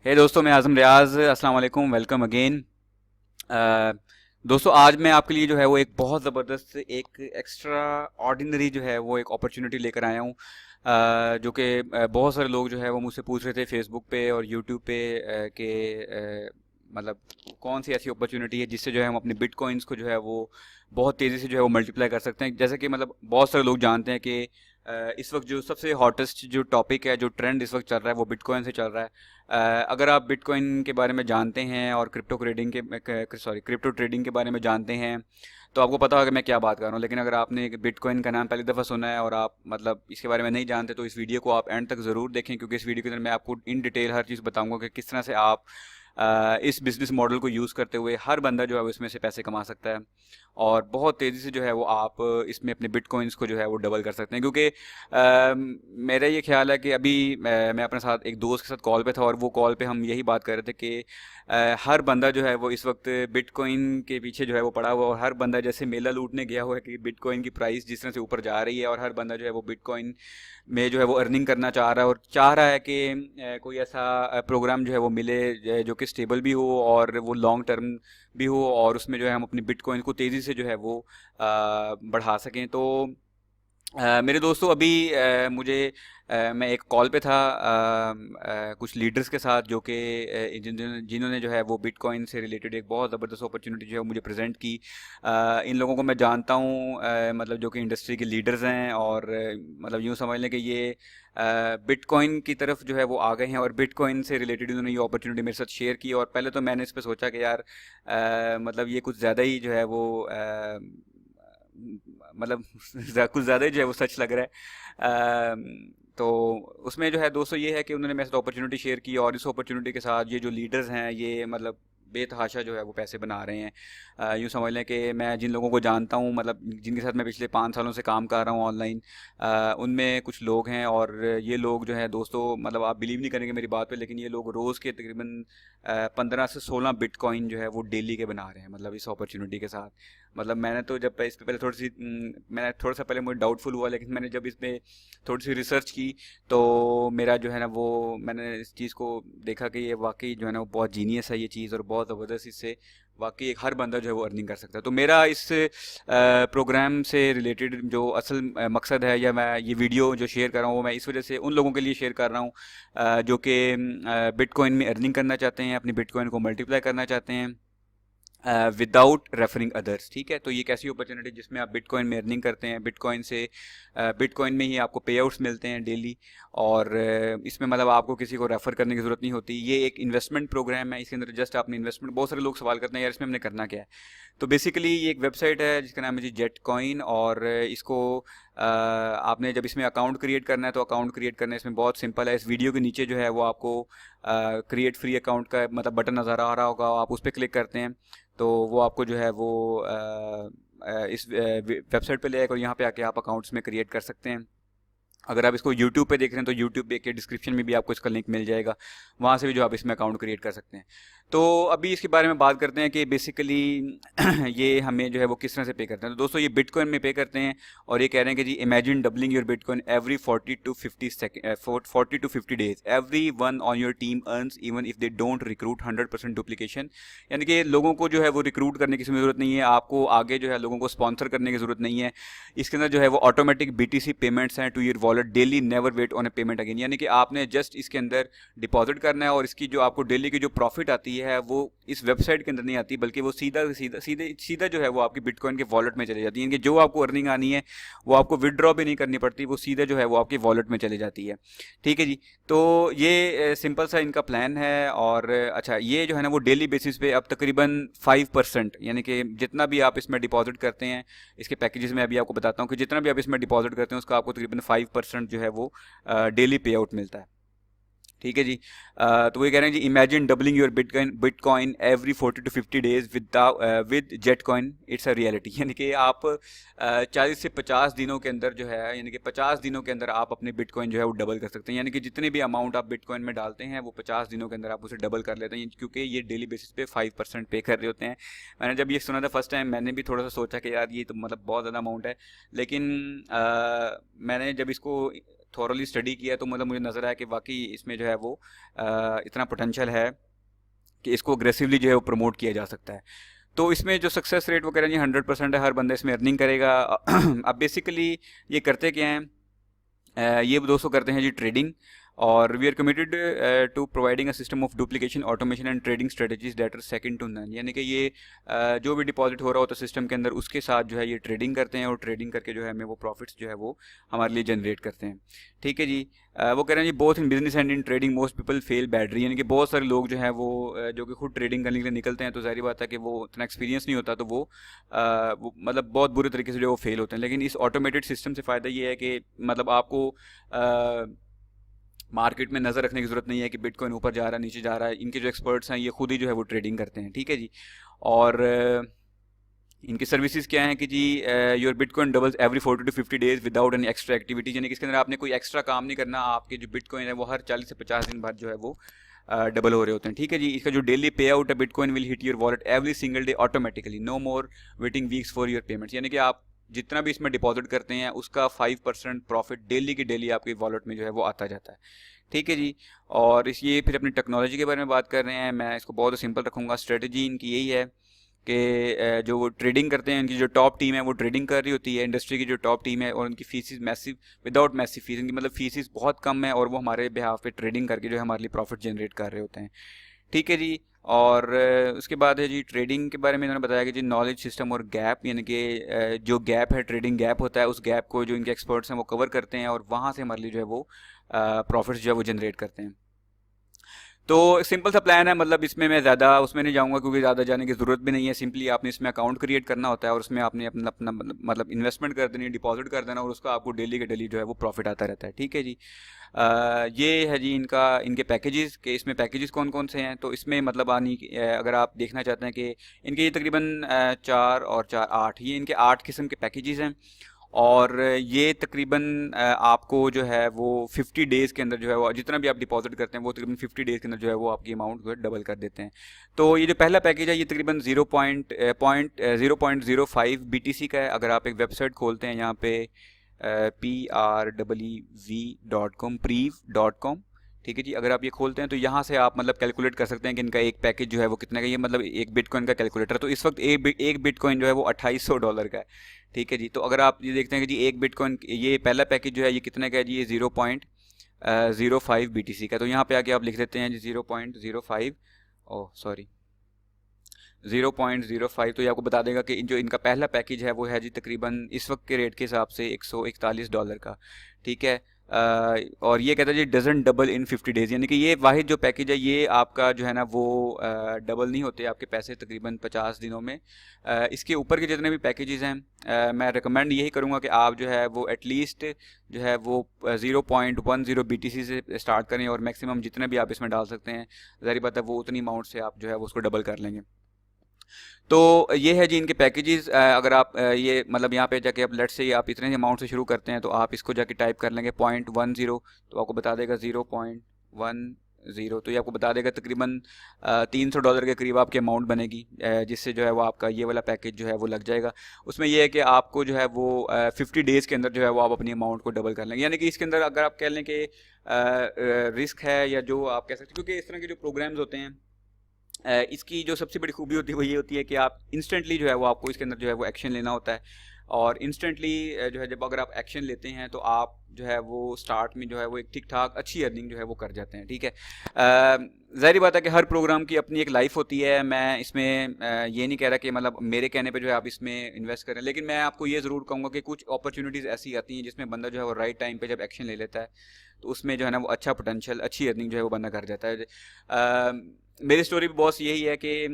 दोस्तों, मैं आज़म रियाज़। अस्सलाम वालेकुम, वेलकम अगेन। दोस्तों, आज मैं आपके लिए जो है वो एक बहुत ज़बरदस्त एक एक्स्ट्रा ऑर्डिनरी जो है वो एक अपॉर्चुनिटी लेकर आया हूँ। जो कि बहुत सारे लोग जो है वो मुझसे पूछ रहे थे फेसबुक पे और यूट्यूब पे मतलब कौन सी ऐसी अपॉर्चुनिटी है जिससे जो है हम अपने बिटकॉइंस को जो है वो बहुत तेज़ी से जो है वो मल्टीप्लाई कर सकते हैं। जैसे कि मतलब बहुत सारे लोग जानते हैं कि इस वक्त जो सबसे हॉटेस्ट जो टॉपिक है, जो ट्रेंड इस वक्त चल रहा है, वो बिटकॉइन से चल रहा है। अगर आप बिटकॉइन के बारे में जानते हैं और क्रिप्टो ट्रेडिंग के बारे में जानते हैं तो आपको पता होगा कि मैं क्या बात कर रहा हूँ। लेकिन अगर आपने बिटकॉइन का नाम पहली दफ़ा सुना है और आप मतलब इसके बारे में नहीं जानते तो इस वीडियो को आप एंड तक ज़रूर देखें, क्योंकि इस वीडियो के अंदर मैं आपको इन डिटेल हर चीज़ बताऊंगा कि किस तरह से आप इस बिज़नेस मॉडल को यूज़ करते हुए हर बंदा जो है वो इसमें से पैसे कमा सकता है और बहुत तेज़ी से जो है वो आप इसमें अपने बिटकॉइंस को जो है वो डबल कर सकते हैं। क्योंकि मेरा ये ख्याल है कि अभी मैं अपने साथ एक दोस्त के साथ कॉल पे था और वो कॉल पे हम यही बात कर रहे थे कि हर बंदा जो है वो इस वक्त बिटकॉइन के पीछे जो है वो पड़ा हुआ है और हर बंदा जैसे मेला लूटने गया हुआ है कि बिटकॉइन की प्राइस जिस तरह से ऊपर जा रही है और हर बंदा जो है वो बिटकॉइन में जो है वो अर्निंग करना चाह रहा है और चाह रहा है कि कोई ऐसा प्रोग्राम जो है वो मिले जो कि स्टेबल भी हो और वो लॉन्ग टर्म भी हो और उसमें जो है हम अपनी बिटकॉइन को तेज़ी से जो है वो बढ़ा सकें। तो मेरे दोस्तों, अभी मैं एक कॉल पे था कुछ लीडर्स के साथ जो कि जिन्होंने जो है वो बिटकॉइन से रिलेटेड एक बहुत ज़बरदस्त अपॉर्चुनिटी जो है मुझे प्रेजेंट की। इन लोगों को मैं जानता हूँ, मतलब जो कि इंडस्ट्री के लीडर्स हैं और मतलब यूँ समझ लें कि ये बिटकॉइन की तरफ जो है वो आ गए हैं और बिटकॉइन से रिलेटेड इन्होंने ये अपॉर्चुनिटी मेरे साथ शेयर की। और पहले तो मैंने इस पर सोचा कि यार मतलब ये कुछ ज़्यादा ही जो है वो मतलब कुछ ज़्यादा ही जो है वो सच लग रहा है। तो उसमें जो है दोस्तों ये है कि उन्होंने मेरे साथ अपॉर्चुनिटी शेयर की और इस अपॉर्चुनिटी के साथ ये जो लीडर्स हैं ये मतलब बेतहाशा जो है वो पैसे बना रहे हैं। यूँ समझ लें कि मैं जिन लोगों को जानता हूँ, मतलब जिनके साथ मैं पिछले 5 सालों से काम कर रहा हूँ ऑनलाइन, उनमें कुछ लोग हैं और ये लोग जो है दोस्तों, मतलब आप बिलीव नहीं करेंगे मेरी बात पे, लेकिन ये लोग रोज़ के तकरीबन 15 से 16 बिटकॉइन जो है वो डेली के बना रहे हैं, मतलब इस अपॉर्चुनिटी के साथ। मतलब मैंने तो जब इस पे पहले मैंने थोड़ा सा पहले मुझे डाउटफुल हुआ, लेकिन मैंने जब इस पे थोड़ी सी रिसर्च की तो मेरा जो है ना वो मैंने इस चीज़ को देखा कि ये वाकई जो है ना वो बहुत जीनियस है ये चीज़ और बहुत ज़बरदस्त इससे वाकई एक हर बंदा जो है वो अर्निंग कर सकता है। तो मेरा इस प्रोग्राम से रिलेटेड जो असल मकसद है या मैं ये वीडियो जो शेयर कर रहा हूँ वो मैं इस वजह से उन लोगों के लिए शेयर कर रहा हूँ जो कि बिटकॉइन में अर्निंग करना चाहते हैं, अपनी बिटकॉइन को मल्टीप्लाई करना चाहते हैं विदाउट रेफरिंग अदर्स। ठीक है, तो ये कैसी अपॉर्चुनिटी जिसमें आप बिटकॉइन में अर्निंग करते हैं, बिटकॉइन से बिटकॉइन में ही आपको पे आउट्स मिलते हैं डेली और इसमें मतलब आपको किसी को रेफर करने की ज़रूरत नहीं होती। ये एक इन्वेस्टमेंट प्रोग्राम है, इसके अंदर जस्ट आपने इन्वेस्टमेंट, बहुत सारे लोग सवाल करते हैं यार इसमें हमने करना क्या है। तो बेसिकली ये एक वेबसाइट है जिसका नाम है जी जेट कॉइन और इसको आपने जब इसमें अकाउंट क्रिएट करना है तो अकाउंट क्रिएट करना इसमें बहुत सिंपल है। इस वीडियो के नीचे जो है वो आपको क्रिएट फ्री अकाउंट का मतलब बटन नज़र आ रहा होगा, आप उस पर क्लिक करते हैं तो वो आपको जो है वो इस वेबसाइट पे ले आएगा और यहाँ पे आके आप अकाउंट्स में क्रिएट कर सकते हैं। अगर आप इसको यूट्यूब पे देख रहे हैं तो यूट्यूब के डिस्क्रिप्शन में भी आपको इसका लिंक मिल जाएगा, वहाँ से भी जो आप इसमें अकाउंट क्रिएट कर सकते हैं। तो अभी इसके बारे में बात करते हैं कि बेसिकली ये हमें जो है वो किस तरह से पे करते हैं। तो दोस्तों ये बिटकॉइन में पे करते हैं और ये कह रहे हैं कि जी imagine doubling your bitcoin every 40 to 50 days, every one on your team earns even if they don't recruit 100% duplication. यानी कि लोगों को जो है वो रिक्रूट करने की ज़रूरत नहीं है, आपको आगे जो है लोगों को स्पॉन्सर करने की ज़रूरत नहीं है। इसके अंदर जो है वो ऑटोमेटिक BTC पेमेंट्स हैं to your wallet daily, never wait on a payment again. यानी कि आपने जस्ट इसके अंदर डिपॉजिट करना है और इसकी जो आपको डेली की जो प्रॉफिट आती है वो इस वेबसाइट के अंदर नहीं आती, बल्कि वो सीधा सीधा सीधे सीधा जो है वो आपकी बिटकॉइन के वॉलेट में चली जाती है। यानी कि जो आपको अर्निंग आनी है वो आपको विदड्रॉ भी नहीं करनी पड़ती, वो सीधे जो है वो आपकी वॉलेट में चली जाती है। ठीक है जी, तो ये सिंपल सा इनका प्लान है। और अच्छा, ये जो है ना वो डेली बेसिस पे अब तकरीबन 5%, यानी कि जितना भी आप इसमें डिपॉजिट करते हैं, इसके पैकेजेस में अभी आपको बताता हूँ कि जितना भी आप इसमें डिपॉजिट करते हैं उसका आपको तकरीबन 5% जो है वो डेली पे आउट मिलता है। ठीक है जी, तो वो कह रहे हैं जी imagine doubling your bitcoin every 40 to 50 days with jet coin, it's a reality. यानी कि आप 40 से 50 दिनों के अंदर जो है, यानी कि 50 दिनों के अंदर आप अपने बिटकॉइन जो है वो डबल कर सकते हैं। यानी कि जितने भी अमाउंट आप बिटकॉइन में डालते हैं वो 50 दिनों के अंदर आप उसे डबल कर लेते हैं, क्योंकि ये डेली बेसिस पे 5% पे कर रहे होते हैं। मैंने जब ये सुना था फर्स्ट टाइम मैंने भी थोड़ा सा सोचा कि यार ये तो मतलब बहुत ज़्यादा अमाउंट है, लेकिन मैंने जब इसको थॉरली स्टडी किया तो मतलब मुझे नज़र आया कि वाकई इसमें जो है वो इतना पोटेंशियल है कि इसको अग्रेसिवली जो है वो प्रमोट किया जा सकता है। तो इसमें जो सक्सेस रेट वो कह रहे हैं जी 100% है, हर बंदा इसमें अर्निंग करेगा। अब बेसिकली ये करते क्या हैं, ये दोस्तों करते हैं जी ट्रेडिंग, और we are committed to providing a system of duplication automation and trading strategies that are second to none. यानी कि ये जो भी डिपॉजिट हो रहा होता है सिस्टम के अंदर उसके साथ जो है ये ट्रेडिंग करते हैं, और ट्रेडिंग करके जो है हमें वो प्रॉफिट्स जो है वो हमारे लिए जनरेट करते हैं। ठीक है जी। वो कह रहे हैं जी both in business and in trading most people fail badly. यानी कि बहुत सारे लोग जो हैं वो जो कि खुद ट्रेडिंग करने के लिए निकलते हैं तो जाहिर बात है कि वो इतना एक्सपीरियंस नहीं होता, तो वो मतलब बहुत बुरे तरीके से जो वो फेल होते हैं। लेकिन इस ऑटोमेटेड सिस्टम से फ़ायदा ये है कि मतलब आपको मार्केट में नज़र रखने की ज़रूरत नहीं है कि बिटकॉइन ऊपर जा रहा है नीचे जा रहा है। इनके जो एक्सपर्ट्स हैं ये खुद ही जो है वो ट्रेडिंग करते हैं। ठीक है जी। और इनकी सर्विसेज क्या हैं कि जी your bitcoin doubles every 40 to 50 days without any extra activity. यानी कि इसके अंदर आपने कोई एक्स्ट्रा काम नहीं करना, आपके जो बिटकॉइन है वो हर 40 से 50 दिन बाद जो है वो डबल हो रहे होते हैं। ठीक है जी। इसका जो डेली पे आउट है bitcoin will hit your wallet every single day automatically, no more waiting weeks for your payments. यानी कि आप जितना भी इसमें डिपॉजिट करते हैं उसका 5% प्रॉफिट डेली की डेली आपके वॉलेट में जो है वो आता जाता है। ठीक है जी। और इस ये फिर अपनी टेक्नोलॉजी के बारे में बात कर रहे हैं। मैं इसको बहुत सिंपल रखूँगा। स्ट्रेटजी इनकी यही है कि जो वो ट्रेडिंग करते हैं, उनकी जो टॉप टीम है वो ट्रेडिंग कर रही होती है, इंडस्ट्री की जो टॉप टीम है, और उनकी fees is massive without massive fees, इनकी मतलब फीसिस बहुत कम है, और वो हमारे बिहाफ पे ट्रेडिंग करके जो है हमारे लिए प्रॉफिट जनरेट कर रहे होते हैं। ठीक है जी। और उसके बाद है जी ट्रेडिंग के बारे में इन्होंने बताया कि जी नॉलेज सिस्टम और गैप, यानी कि जो गैप है ट्रेडिंग गैप होता है, उस गैप को जो इनके एक्सपर्ट्स हैं वो कवर करते हैं, और वहाँ से हमारे लिए जो है वो प्रॉफिट्स जो है वो जनरेट करते हैं। तो सिंपल सा प्लान है, मतलब इसमें मैं ज़्यादा उसमें नहीं जाऊंगा क्योंकि ज़्यादा जाने की ज़रूरत भी नहीं है। सिंपली आपने इसमें अकाउंट क्रिएट करना होता है और उसमें आपने अपना अपना मतलब इन्वेस्टमेंट कर देनी है, डिपॉजिट कर देना, और उसका आपको डेली के डेली जो है वो प्रॉफिट आता रहता है। ठीक है जी। ये है जी इनके पैकेजेस के, इसमें पैकेजेस कौन कौन से हैं। तो इसमें मतलब अगर आप देखना चाहते हैं कि इनके ये तकरीबन 4 और 4 8, ये इनके 8 किस्म के पैकेजेस हैं, और ये तकरीबन आपको जो है वो 50 डेज़ के अंदर जो है वो जितना भी आप डिपॉजिट करते हैं वो तकरीबन 50 डेज़ के अंदर जो है वो आपकी अमाउंट जो है डबल कर देते हैं। तो ये जो पहला पैकेज है ये तकरीबन 0.05 BTC का है। अगर आप एक वेबसाइट खोलते हैं यहाँ पे prev.com, prev.com, ठीक है जी। अगर आप ये खोलते हैं तो यहाँ से आप मतलब कैलकुलेट कर सकते हैं कि इनका एक पैकेज जो है वो कितने का, ये मतलब एक बिटकॉइन का कैलकुलेटर। तो इस वक्त एक बिटकॉइन जो है वो $2800 का है। ठीक है जी। तो अगर आप ये देखते हैं कि जी एक बिटकॉइन, ये पहला पैकेज जो है ये कितने का है जी, ये 0.05 BTC का। तो यहाँ पे आके आप लिख देते हैं जी 0.05, ओह सॉरी 0.05। तो ये आपको बता देगा कि जो इनका पहला पैकेज है वो है जी तकरीबन इस वक्त के रेट के हिसाब से $141 का। ठीक है। और ये कहता है जी डजंट डबल इन 50 डेज़, यानी कि ये वाहिद जो पैकेज है ये आपका जो है ना वो डबल नहीं होते आपके पैसे तकरीबन 50 दिनों में। इसके ऊपर के जितने भी पैकेजेस हैं मैं रिकमेंड यही करूँगा कि आप जो है वो एटलीस्ट जो है वो 0.10 BTC से स्टार्ट करें, और मैक्सिमम जितने भी आप इसमें डाल सकते हैं, ज़ाहिर बात है वो उतनी अमाउंट से आप जो है वो उसको डबल कर लेंगे। तो ये है जी इनके पैकेजेस। अगर आप ये मतलब यहाँ पे जाके आप लेट्स से आप इतने अमाउंट से शुरू करते हैं तो आप इसको जाके टाइप कर लेंगे 0.10, तो आपको बता देगा 0.10, तो ये आपको बता देगा तकरीबन $300 के करीब आपकी अमाउंट बनेगी, जिससे जो है वो आपका ये वाला पैकेज जो है वो लग जाएगा। उसमें ये है कि आपको जो है वो 50 डेज़ के अंदर जो है वो आप अपनी अमाउंट को डबल कर लेंगे। यानी कि इसके अंदर अगर आप कह लें कि रिस्क है, या जो आप कह सकते हैं, क्योंकि इस तरह के जो प्रोग्राम्स होते हैं इसकी जो सबसे बड़ी खूबी होती है वो ये होती है कि आप इंस्टेंटली जो है वो आपको इसके अंदर जो है वो एक्शन लेना होता है, और इंस्टेंटली जो है जब अगर आप एक्शन लेते हैं तो आप जो है वो स्टार्ट में जो है वो एक ठीक ठाक अच्छी अर्निंग जो है वो कर जाते हैं। ठीक है। ज़ाहिर बात है कि हर प्रोग्राम की अपनी एक लाइफ होती है। मैं इसमें ये नहीं कह रहा कि मतलब मेरे कहने पे जो है आप इसमें इन्वेस्ट करें, लेकिन मैं आपको ये ज़रूर कहूँगा कि कुछ अपॉर्चुनिटीज़ ऐसी आती हैं जिसमें बंदा जो है वो राइट टाइम पे जब एक्शन ले लेता है तो उसमें जो है ना वो अच्छा पोटेंशियल अच्छी अर्निंग जो है वो बंदा कर जाता है। मेरी स्टोरी भी बॉस यही है कि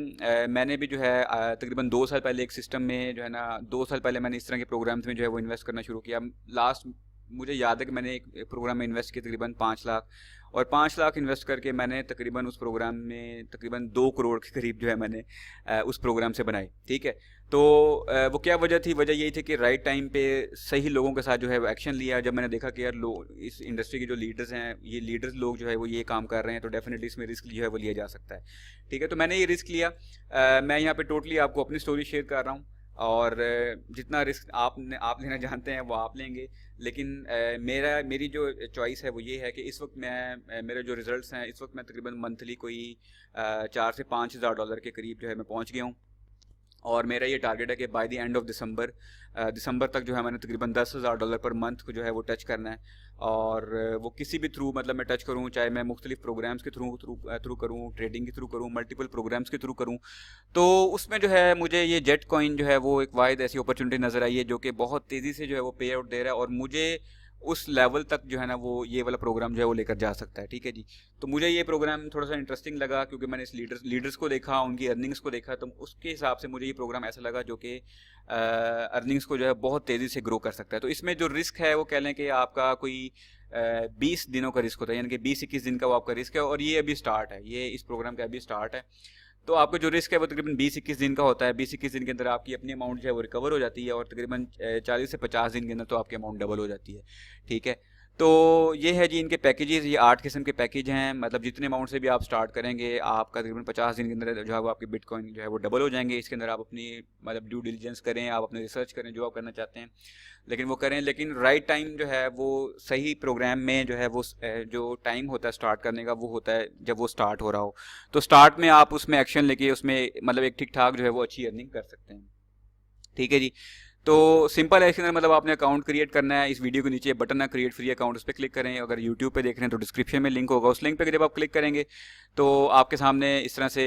मैंने भी जो है तकरीबन 2 साल पहले एक सिस्टम में जो है ना 2 साल पहले मैंने इस तरह के प्रोग्राम्स में जो है वो इन्वेस्ट करना शुरू किया। लास्ट मुझे याद है कि मैंने एक प्रोग्राम में इन्वेस्ट किया तकरीबन 5 लाख, और 5 लाख इन्वेस्ट करके मैंने तकरीबन उस प्रोग्राम में तकरीबन 2 करोड़ के करीब जो है मैंने उस प्रोग्राम से बनाई। ठीक है। तो वो क्या वजह थी, वजह यही थी कि राइट टाइम पे सही लोगों के साथ जो है वो एक्शन लिया। जब मैंने देखा कि यार इस इंडस्ट्री के जो लीडर्स हैं, ये लीडर्स लोग जो है वो ये काम कर रहे हैं, तो डेफिनेटली इसमें रिस्क जो है वो लिया जा सकता है। ठीक है। तो मैंने ये रिस्क लिया। मैं यहाँ पे टोटली आपको अपनी स्टोरी शेयर कर रहा हूँ। और जितना रिस्क आप लेना जानते हैं वो आप लेंगे, लेकिन मेरी जो चॉइस है वो ये है कि इस वक्त मेरे जो रिजल्ट्स हैं, इस वक्त मैं तकरीबन मंथली कोई 4 से 5 हज़ार डॉलर के करीब जो है मैं पहुंच गया हूँ। और मेरा ये टारगेट है कि by the end of December तक जो है मैंने तकरीबन 10,000 डॉलर पर मंथ को जो है वो टच करना है। और वो किसी भी थ्रू मतलब मैं टच करूँ, चाहे मैं मुख्तलिफ प्रोग्राम्स के थ्रू थ्रू करूँ, ट्रेडिंग के थ्रू करूँ, मल्टीपल प्रोग्राम्स के थ्रू करूँ, तो उसमें जो है मुझे ये जेट कॉइन जो है वो एक वाहिद ऐसी अपॉर्चुनिटी नज़र आई है जो कि बहुत तेज़ी से जो है वो पे आउट दे रहा है, और मुझे उस लेवल तक जो है ना वो ये वाला प्रोग्राम जो है वो लेकर जा सकता है। ठीक है जी। तो मुझे ये प्रोग्राम थोड़ा सा इंटरेस्टिंग लगा क्योंकि मैंने इस लीडर्स को देखा, उनकी अर्निंग्स को देखा, तो उसके हिसाब से मुझे ये प्रोग्राम ऐसा लगा जो कि अर्निंग्स को जो है बहुत तेज़ी से ग्रो कर सकता है। तो इसमें जो रिस्क है वो कह लें कि आपका कोई 20 दिनों का रिस्क होता है, यानी कि 20-21 दिन का वो आपका रिस्क है, और ये अभी स्टार्ट है, ये इस प्रोग्राम का अभी स्टार्ट है। तो आपका जो रिस्क है वो तकरीबन 20-21 दिन का होता है। 20-21 दिन के अंदर आपकी अपनी अमाउंट जो है वो रिकवर हो जाती है, और तकरीबन 40 से 50 दिन के अंदर तो आपकी अमाउंट डबल हो जाती है। ठीक है। तो ये है जी इनके पैकेजेस, ये 8 किस्म के पैकेज हैं, मतलब जितने अमाउंट से भी आप स्टार्ट करेंगे आपका तकरीबन 50 दिन के अंदर जो है वो आपके बिटकॉइन जो है वो डबल हो जाएंगे। इसके अंदर आप अपनी मतलब ड्यू डिलिजेंस करें, आप अपने रिसर्च करें जो आप करना चाहते हैं, लेकिन वो करें, लेकिन राइट टाइम जो है वो सही प्रोग्राम में जो है वो जो टाइम होता है स्टार्ट करने का वो होता है जब वो स्टार्ट हो रहा हो। तो स्टार्ट में आप उसमें एक्शन लेके उसमें मतलब एक ठीक ठाक जो है वो अच्छी अर्निंग कर सकते हैं। ठीक है जी। तो सिंपल है, इसके अंदर मतलब आपने अकाउंट क्रिएट करना है। इस वीडियो के नीचे बटन है क्रिएट फ्री अकाउंट, उस पर क्लिक करें। अगर यूट्यूब पे देख रहे हैं तो डिस्क्रिप्शन में लिंक होगा, उस लिंक पे जब आप क्लिक करेंगे तो आपके सामने इस तरह से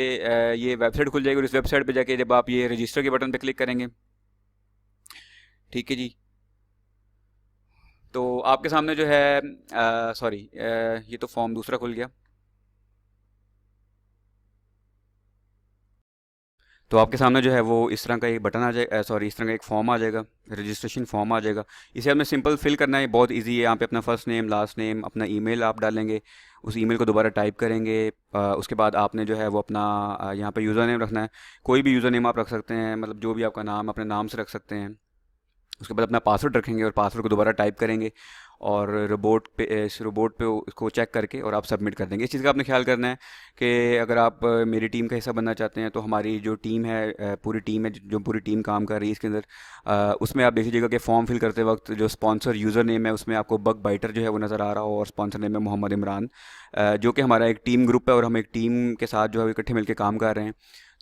ये वेबसाइट खुल जाएगी, और इस वेबसाइट पे जाके जब आप ये रजिस्टर के बटन पे क्लिक करेंगे, ठीक है जी, तो आपके सामने जो है सॉरी ये तो फॉर्म दूसरा खुल गया। तो आपके सामने जो है वो इस तरह का एक बटन आ जाएगा, सॉरी इस तरह का एक फॉर्म आ जाएगा, रजिस्ट्रेशन फॉर्म आ जाएगा। इसे हमें सिंपल फिल करना है, बहुत इजी है। यहाँ पे अपना फर्स्ट नेम, लास्ट नेम, अपना ईमेल आप डालेंगे, उस ईमेल को दोबारा टाइप करेंगे। उसके बाद आपने जो है वो अपना यहाँ पे यूज़र नेम रखना है। कोई भी यूज़र नेम आप रख सकते हैं, मतलब जो भी आपका नाम अपने नाम से रख सकते हैं। उसके बाद अपना पासवर्ड रखेंगे और पासवर्ड को दोबारा टाइप करेंगे, और रोबोट पे उसको चेक करके और आप सबमिट कर देंगे। इस चीज़ का आपने ख्याल करना है कि अगर आप मेरी टीम का हिस्सा बनना चाहते हैं तो हमारी जो टीम है, पूरी टीम है, जो पूरी टीम काम कर रही है इसके अंदर, उसमें आप देख लीजिएगा कि फॉर्म फिल करते वक्त जो स्पॉन्सर यूज़र नेम है उसमें आपको बग बाइटर जो है वो नज़र आ रहा हो, और स्पॉन्सर नेम है मोहम्मद इमरान, जो कि हमारा एक टीम ग्रुप है और हम एक टीम के साथ जो है इकट्ठे मिलकर काम कर रहे हैं।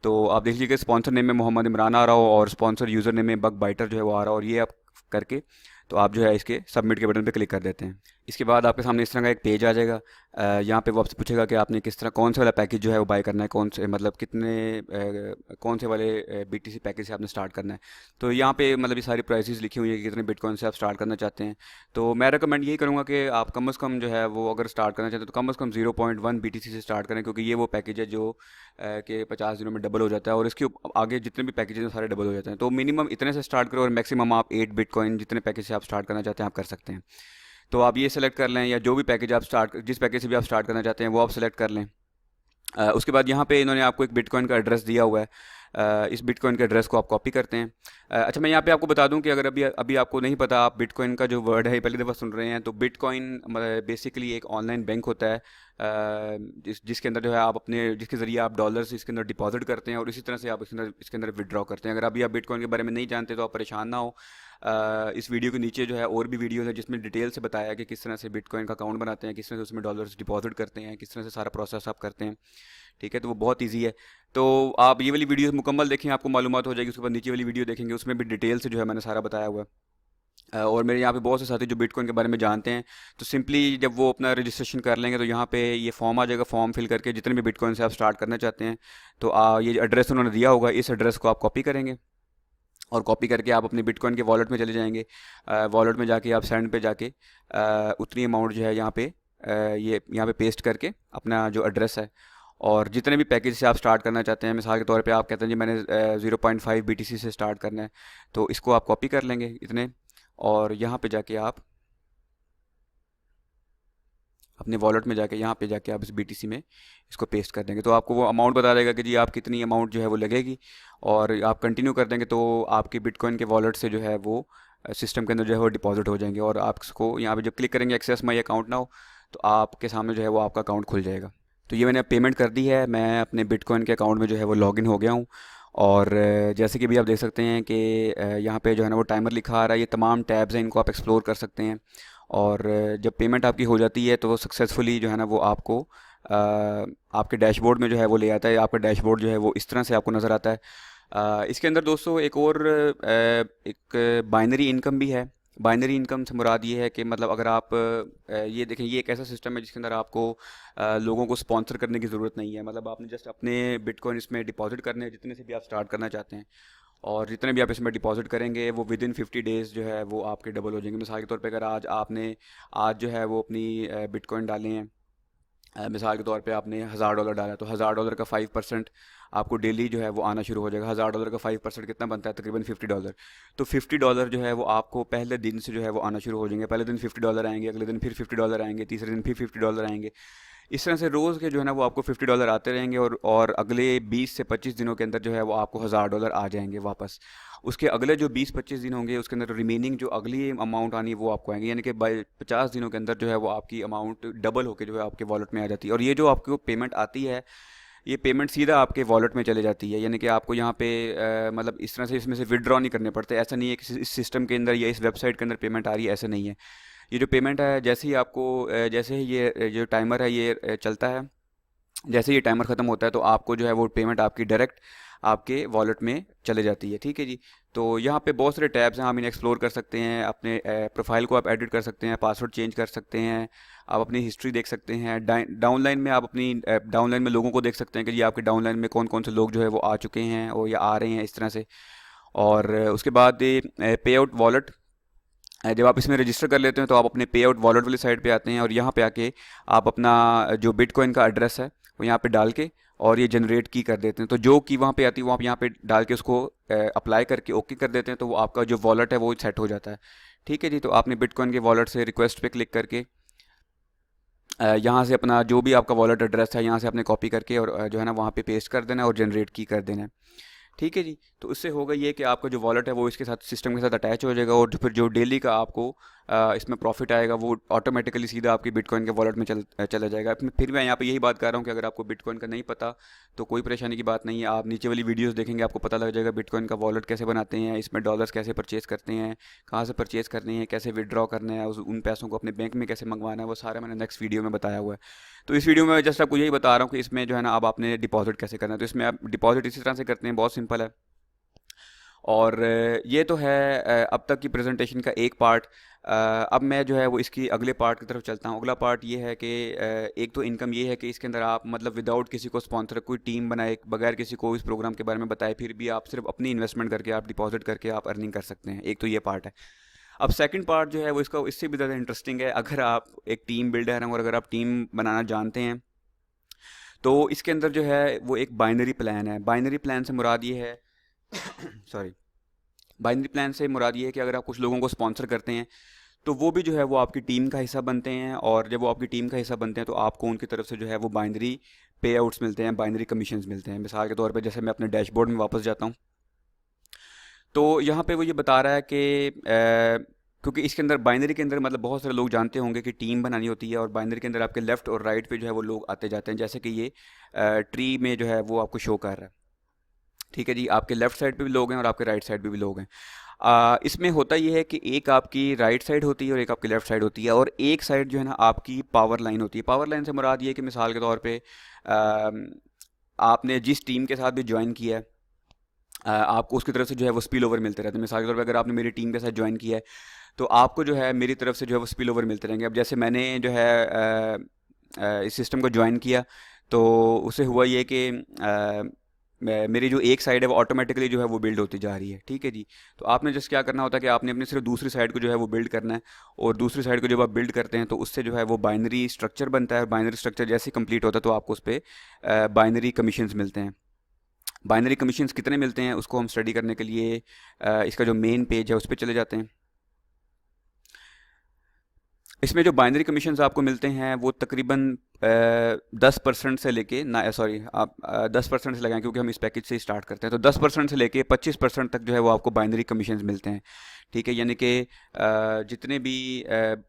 तो आप देख लीजिए कि स्पॉन्सर नेम में मोहम्मद इमरान आ रहा हो और स्पॉन्सर यूज़र नेम में बग बाइटर जो है वो आ रहा हो, और ये आप करके तो आप जो है इसके सबमिट के बटन पे क्लिक कर देते हैं। इसके बाद आपके सामने इस तरह का एक पेज आ जाएगा। यहाँ पे वो आपसे पूछेगा कि आपने किस तरह कौन से वाला पैकेज जो है वो बाय करना है, कौन से मतलब कौन से वाले बीटीसी पैकेज से आपने स्टार्ट करना है। तो यहाँ पे मतलब ये सारी प्राइसेस लिखी हुई है कि कितने बिटकॉइन से आप स्टार्ट करना चाहते हैं। तो मैं रिकमेंड यही करूँगा कि आप कम अज़ कम जो है वो अगर स्टार्ट करना चाहते हैं तो कम अज़ कम 0.1 BTC से स्टार्ट करें, क्योंकि ये वो पैकेज है जो कि 50 दिनों में डबल हो जाता है, और इसके आगे जितने भी पैकेज हैं सारे डबल हो जाते हैं। तो मिनिमम इतने से स्टार्ट करो, और मैक्सिमम आप 8 बिटकॉइन जितने पैकेज से आप स्टार्ट करना चाहते हैं आप कर सकते हैं। तो आप ये सेलेक्ट कर लें, या जो भी पैकेज आप जिस पैकेज से भी आप स्टार्ट करना चाहते हैं वो आप सेलेक्ट कर लें। उसके बाद यहाँ पे इन्होंने आपको एक बिटकॉइन का एड्रेस दिया हुआ है। इस बिटकॉइन के एड्रेस को आप कॉपी करते हैं। अच्छा, मैं यहाँ पे आपको बता दूं कि अगर अभी अभी आपको नहीं पता, आप बिटकॉइन का जो वर्ड है पहली दफ़ा सुन रहे हैं, तो बिटकॉइन बेसिकली एक ऑनलाइन बैंक होता है, जिसके अंदर जो है आप अपने जिसके ज़रिए आप डॉलर्स इसके अंदर डिपॉजिट करते हैं, और इसी तरह से आप इसके अंदर विड्रॉ करते हैं। अगर अभी आप बिटकॉइन के बारे में नहीं जानते तो आप परेशान ना हो। इस वीडियो के नीचे जो है और भी वीडियो है जिसमें डिटेल से बताया है कि किस तरह से बिटकॉइन का अकाउंट बनाते हैं, किस तरह से उसमें डॉलर्स डिपॉजिट करते हैं, किस तरह से सारा प्रोसेस आप करते हैं। ठीक है, तो वो बहुत ईजी है। तो आप ये वाली वीडियो मुकम्मल देखें, आपको मालूमात हो जाएगी। उसके बाद नीचे वाली वीडियो देखेंगे, उसमें भी डिटेल से जो है मैंने सारा बताया हुआ है। और मेरे यहाँ पे बहुत से साथी जो बिटकॉइन के बारे में जानते हैं, तो सिंपली जब वो अपना रजिस्ट्रेशन कर लेंगे तो यहाँ पे ये फॉर्म आ जाएगा। फॉर्म फिल करके जितने भी बिटकॉइन से आप स्टार्ट करना चाहते हैं, तो ये एड्रेस उन्होंने दिया होगा, इस एड्रेस को आप कॉपी करेंगे, और कॉपी करके आप अपने बिटकॉइन के वॉलेट में चले जाएंगे। वॉलेट में जाके आप सेंड पे जाके उतनी अमाउंट जो है यहाँ पे ये यहाँ पे पेस्ट करके अपना जो एड्रेस है, और जितने भी पैकेज से आप स्टार्ट करना चाहते हैं, मिसाल के तौर पे आप कहते हैं जी मैंने 0.5 BTC से स्टार्ट करना है, तो इसको आप कॉपी कर लेंगे इतने, और यहाँ पे जाके आप अपने वॉलेट में जाके यहाँ पे जाके आप इस BTC में इसको पेस्ट कर देंगे। तो आपको वो अमाउंट बता देगा कि जी आप कितनी अमाउंट जो है वो लगेगी, और आप कंटिन्यू कर देंगे तो आपके बिटकॉइन के वॉलेट से जो है वो सिस्टम के अंदर जो है वो डिपॉजिट हो जाएंगे। और आप इसको यहाँ पे जब क्लिक करेंगे एक्सेस माई अकाउंट नाउ, तो आपके सामने जो है वो आपका अकाउंट खुल जाएगा। तो ये मैंने पेमेंट कर दी है, मैं अपने बिटकॉइन के अकाउंट में जो है वो लॉगिन हो गया हूँ, और जैसे कि भी आप देख सकते हैं कि यहाँ पे जो है ना वो टाइमर लिखा आ रहा है, ये तमाम टैब्स हैं, इनको आप एक्सप्लोर कर सकते हैं। और जब पेमेंट आपकी हो जाती है तो वो सक्सेसफुली जो है ना वो आपको आपके डैशबोर्ड में जो है वो ले आता है। आपका डैशबोर्ड जो है वो इस तरह से आपको नज़र आता है। इसके अंदर दोस्तों एक और एक बाइनरी इनकम भी है। बाइनरी इनकम से मुराद ये है कि मतलब अगर आप ये देखें, ये एक ऐसा सिस्टम है जिसके अंदर आपको लोगों को स्पॉन्सर करने की ज़रूरत नहीं है। मतलब आपने जस्ट अपने बिटकॉइन इसमें डिपॉजिट करने हैं, जितने से भी आप स्टार्ट करना चाहते हैं, और जितने भी आप इसमें डिपॉजिट करेंगे वो विद इन 50 डेज़ जो है वो आपके डबल हो जाएंगे। मिसाल के तौर पे अगर आज जो है वो अपनी बिटकॉइन डाले हैं, मिसाल के तौर पे आपने $1000 डाला, तो $1000 का 5% आपको डेली जो है वो आना शुरू हो जाएगा। $1000 का 5% कितना बनता है? तकरीबन $50। तो $50 जो है वो आपको पहले दिन से जो है वो आना शुरू हो जाएंगे। पहले दिन $50 आएंगे, अगले दिन फिर $50 आएंगे, तीसरे दिन फिर $50 आएंगे। इस तरह से रोज़ के जो है ना वो आपको $50 आते रहेंगे, और अगले 20 से 25 दिनों के अंदर जो है वो आपको $1000 आ जाएंगे वापस। उसके अगले जो 20-25 दिन होंगे उसके अंदर रिमेनिंग जो अगली अमाउंट आनी है वो आपको आएंगे, यानी कि बाई 50 दिनों के अंदर जो है वो आपकी अमाउंट डबल होकर जो है आपके वॉलेट में आ जाती है। और ये जो आपको पेमेंट आती है, ये पेमेंट सीधा आपके वॉलेट में चले जाती है, यानी कि आपको यहाँ पे मतलब इस तरह से इसमें से विड्रॉ नहीं करने पड़ते। ऐसा नहीं है कि इस सिस्टम के अंदर या इस वेबसाइट के अंदर पेमेंट आ रही है, ऐसा नहीं है। ये जो पेमेंट है, जैसे ही आपको जैसे ही ये जो टाइमर है ये चलता है, जैसे ये टाइमर ख़त्म होता है तो आपको जो है वो पेमेंट आपकी डायरेक्ट आपके वॉलेट में चले जाती है। ठीक है जी। तो यहाँ पे बहुत सारे टैब्स हैं, हम इन्हें एक्सप्लोर कर सकते हैं। अपने प्रोफाइल को आप एडिट कर सकते हैं, पासवर्ड चेंज कर सकते हैं, आप अपनी हिस्ट्री देख सकते हैं। डाउनलाइन में आप अपनी डाउनलाइन में लोगों को देख सकते हैं कि जी आपके डाउनलाइन में कौन कौन से लोग जो है वो आ चुके हैं और या आ रहे हैं, इस तरह से। और उसके बाद पे आउट वॉलेट, जब आप इसमें रजिस्टर कर लेते हैं तो आप अपने पे आउट वॉलेट वाली साइड पे आते हैं, और यहाँ पे आके आप अपना जो बिटकॉइन का एड्रेस है वो यहाँ पे डाल के और ये जनरेट की कर देते हैं। तो जो की वहाँ पे आती है वो आप यहाँ पे डाल के उसको अप्लाई करके ओके कर देते हैं, तो वो आपका जो वॉलेट है वो सेट हो जाता है। ठीक है जी। तो आपने बिटकॉइन के वॉलेट से रिक्वेस्ट पे क्लिक करके यहाँ से अपना जो भी आपका वॉलेट एड्रेस है यहाँ से आपने कॉपी करके और जो है ना वहाँ पे पेस्ट कर देना है और जनरेट की कर देना है। ठीक है जी। तो इससे होगा ये कि आपका जो वॉलेट है वो इसके साथ सिस्टम के साथ अटैच हो जाएगा, और फिर जो डेली का आपको इसमें प्रॉफिट आएगा वो ऑटोमेटिकली सीधा आपकी बिटकॉइन के वॉलेट में चला जाएगा। फिर मैं यहाँ पे यही बात कर रहा हूँ कि अगर आपको बिटकॉइन का नहीं पता तो कोई परेशानी की बात नहीं है। आप नीचे वाली वीडियोस देखेंगे, आपको पता लग जाएगा बिटकॉइन का वॉलेट कैसे बनाते हैं, इसमें डॉलर्स कैसे परचेज़ करते हैं, कहाँ से परचेज़ करने हैं, कैसे विड्रॉ करना है, उन पैसों को अपने बैंक में कैसे मंगवाना है, वो सारा मैंने नेक्स्ट वीडियो में बताया हुआ है। तो इस वीडियो में मैं जस्ट आपको यही बता रहा हूँ कि इसमें जो है ना अब आपने डिपॉजिट कैसे करना है। तो इसमें आप डिपॉजिट इसी तरह से करते हैं, बहुत सिंपल है। और ये तो है अब तक की प्रेजेंटेशन का एक पार्ट। अब मैं जो है वो इसकी अगले पार्ट की तरफ चलता हूँ। अगला पार्ट ये है कि एक तो इनकम ये है कि इसके अंदर आप मतलब विदाउट किसी को स्पॉन्सर, कोई टीम बनाए, बगैर किसी को इस प्रोग्राम के बारे में बताए, फिर भी आप सिर्फ अपनी इन्वेस्टमेंट करके आप डिपॉजिट करके आप अर्निंग कर सकते हैं। एक तो ये पार्ट है। अब सेकंड पार्ट जो है वो इसका इससे भी ज़्यादा इंटरेस्टिंग है। अगर आप एक टीम बिल्डर हैं और अगर आप टीम बनाना जानते हैं तो इसके अंदर जो है वो एक बाइनरी प्लान है। बाइनरी प्लान से मुराद ये है सॉरी, बाइनरी प्लान से मुराद ये है कि अगर आप कुछ लोगों को स्पॉन्सर करते हैं तो वो भी जो है वो आपकी टीम का हिस्सा बनते हैं, और जब वो आपकी टीम का हिस्सा बनते हैं तो आपको उनकी तरफ से जो है वो बाइनरी पे आउट्स मिलते हैं, बाइनरी कमीशंस मिलते हैं। मिसाल के तौर पे जैसे मैं अपने डैशबोर्ड में वापस जाता हूँ तो यहाँ पे वो ये बता रहा है कि क्योंकि इसके अंदर बाइनरी के अंदर मतलब बहुत सारे लोग जानते होंगे कि टीम बनानी होती है, और बाइनरी के अंदर आपके लेफ़्ट और राइट पे जो है वो लोग आते जाते हैं, जैसे कि ये ट्री में जो है वो आपको शो कर रहा है। ठीक है जी। आपके लेफ़्ट साइड पे भी लोग हैं और आपके राइट साइड पे भी लोग हैं। इसमें होता ये है कि एक आपकी राइट साइड होती है और एक आपकी लेफ़्ट साइड होती है, और एक साइड जो है ना आपकी पावर लाइन होती है। पावर लाइन से मुराद ये है कि मिसाल के तौर पे आपने जिस टीम के साथ भी ज्वाइन किया है आपको उसकी तरफ से जो है वो स्पिल ओवर मिलते रहते हैं। मिसाल के तौर पे अगर आपने मेरी टीम के साथ ज्वाइन किया है तो आपको जो है मेरी तरफ से जो है वो स्पिल ओवर मिलते रहेंगे। अब जैसे मैंने जो है इस सिस्टम को ज्वाइन किया तो उससे हुआ ये कि मेरी जो एक साइड है वो ऑटोमेटिकली जो है वो बिल्ड होती जा रही है। ठीक है जी। तो आपने जस्ट क्या करना होता है कि आपने अपनी सिर्फ दूसरी साइड को जो है वो बिल्ड करना है, और दूसरी साइड को जब आप बिल्ड करते हैं तो उससे जो है वो बाइनरी स्ट्रक्चर बनता है। बाइनरी स्ट्रक्चर जैसे ही कंप्लीट होता है तो आपको उस पर बाइनरी कमीशंस मिलते हैं। बाइनरी कमीशंस कितने मिलते हैं उसको हम स्टडी करने के लिए इसका जो मेन पेज है उस पर चले जाते हैं। इसमें जो बाइनरी कमीशंस आपको मिलते हैं वो तकरीबन 10% से लेके ना, सॉरी, आप 10% से लगाएं क्योंकि हम इस पैकेज से ही स्टार्ट करते हैं, तो 10% से लेके 25% तक जो है वो आपको बाइनरी कमीशंस मिलते हैं। ठीक है, यानी कि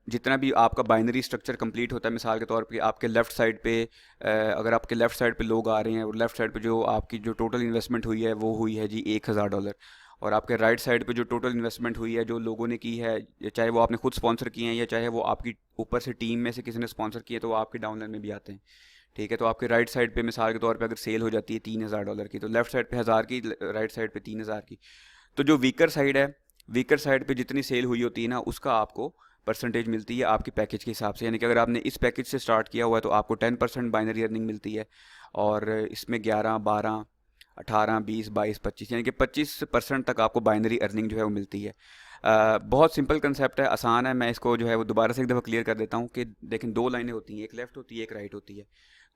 जितना भी आपका बाइनरी स्ट्रक्चर कंप्लीट होता है, मिसाल के तौर पे आपके लेफ़्ट साइड पे अगर आपके लेफ़्ट साइड पे लोग आ रहे हैं और लेफ़्ट साइड पे जो आपकी जो टोटल इन्वेस्टमेंट हुई है वो हुई है जी $1000, और आपके राइट साइड पे जो टोटल इन्वेस्टमेंट हुई है जो लोगों ने की है, चाहे वो आपने खुद स्पॉन्सर किए हैं या चाहे वो आपकी ऊपर से टीम में से किसी ने स्पॉन्सर किए, तो वो आपके डाउनलाइन में भी आते हैं। ठीक है, तो आपके राइट साइड पे मिसाल के तौर पे अगर सेल हो जाती है $3000 की, तो लेफ्ट साइड पे 1000 की, राइट साइड पे 3000 की। तो जो वीकर साइड है, वीकर साइड पे जितनी सेल हुई होती है ना, उसका आपको परसेंटेज मिलती है आपके पैकेज के हिसाब से। यानी कि अगर आपने इस पैकेज से स्टार्ट किया हुआ है तो आपको 10% बाइनरी अर्निंग मिलती है, और इसमें 11, 12, 18, 20, 22, 25 यानी कि 25% तक आपको बाइनरी अर्निंग जो है वो मिलती है। बहुत सिंपल कंसेप्ट है, आसान है। मैं इसको जो है वो दोबारा से एक दफ़ा क्लियर कर देता हूँ कि देखें, दो लाइनें होती हैं, एक लेफ़्ट होती है, एक राइट होती है।